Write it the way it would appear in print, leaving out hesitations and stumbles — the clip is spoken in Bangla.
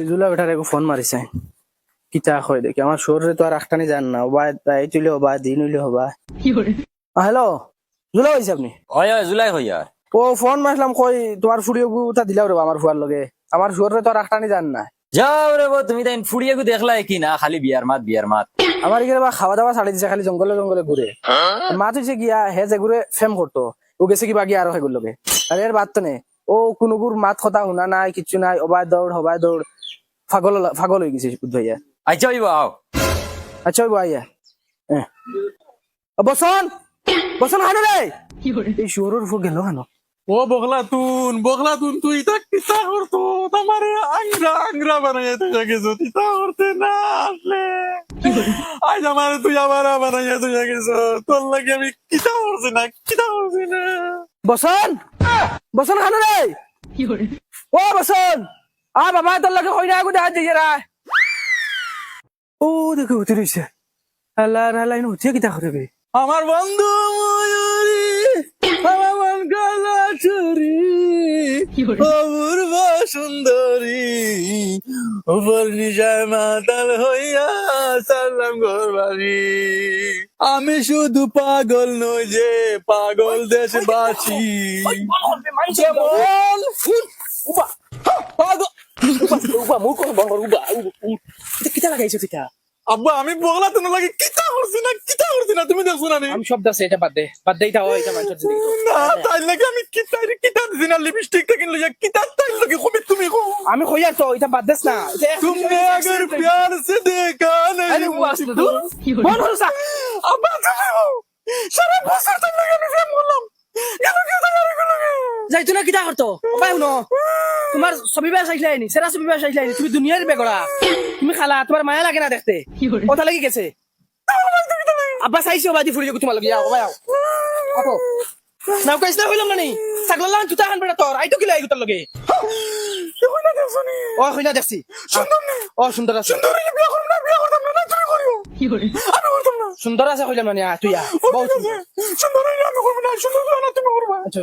জুলা বেটার এক ফোন মারিছে কিতা হয় দেখি আমার শরীরে তো আর রাখটানি জান না ওবা তাই তুইলে হবা দিন হইলে হবা হ্যালো জুলা হইছে আপনি ওই ওই জুলাই হইয়া ও ফোন মারলাম কই তোমার ফুড়িও গুতা দিলাও রে আমার ফুয়ার লগে আমার শরীরে তো আর রাখটানি জান না যাও রে বো তুমি তাই ফুড়িয়ে গু দেখলাই কি না খালি বিয়ার মাত আমার এখানে বা খাওয়া দাওয়া ছাড়ি দিছে খালি জঙ্গলে জঙ্গলে ঘুরে মা তুইছে গিয়া হে যে ঘুরে ফেম করতো ও গেছে কি বাকি আরো হেগুর লগে আর এর বাদ তো নে ও কোনো গুর মাত কথা শুনা নাই কিচ্ছু নাই অবাই দৌড় হবাই দৌড় পাগল হয়ে গেছে বুদ্ধ ভাইয়া আচ্ছা ওই বাও আচ্ছা ওই ভাইয়া বসন বসন হানো রে এই শুয়োরের উপর গেল কেন ও বগলা তুন তুই তা কিতা করতো তোমারে আংরা বানাইতে গেছো তিতা করতে না আসলে আজ আমার তুই আবার বানাইতে গেছো তোর লাগে আমি কিতা করছি না বসন বসন হানো রে ও বসন আ বাবা তোর লাগে কই না আগু দেখা দিয়ে রা ও দেখো উঠে রইছে আল্লাহ আল্লাহ ইনো উঠে কিতা করবে আমার বন্ধু ময়ূরী আমার মন গলা চুরি অপূর্ব সুন্দরী উপর নিশায় মাতাল হইয়া সালাম ঘর বাড়ি আমি শুধু পাগল নই যে পাগল দেশবাসী যেমন পাগল উবা মুখ বন্ধ উবা কিতা লাগাইছো কিতা আব্বা আমি বগলা তো লাগে কিতা করছি না তুমি দেখছো না আমি শব্দ আছে এটা বাদ দে এটা হয় এটা মানুষের জিনিস না তাই লাগে আমি কিতা দিছি না লিপস্টিক টা কিনলে কিতা তাই লাগে কবি তুমি কো আমি কইয়া তো এটা বাদ দেস না तुमने अगर प्यार से देखा আরে नहीं ও আসলে তো বল হল সা আব্বা তুমি সারা বছর তো লাগে আমি ফেম করলাম কেন কি তোমার এগুলো যাই তুই না কিতা করতো ভাই শুনো তোমার ছবি বেশ আইলাই নি সেরা ছবি বেশ আইলাই নি তুমি দুনিয়ার বেগড়া তুমি খালা তোমার মায়া লাগে না দেখতে কথা লাগি গেছে আব্বা চাইছো বাদি ফুরি তোমার লাগি যাও ভাই আও নাও কইছ না হইলাম না নি সাগলালান তুই তাহান বেটা তোর আইতো কি লাগি তোর লগে কইনা দেখছনি ও কইনা দেখছি সুন্দর না ও সুন্দর আছে সুন্দরী বিয়া করব না তুমি করিও আমি করতাম না সুন্দর আছে কইলাম না তুই সুন্দরী আমি করব না সুন্দর না তুমি করবা আচ্ছা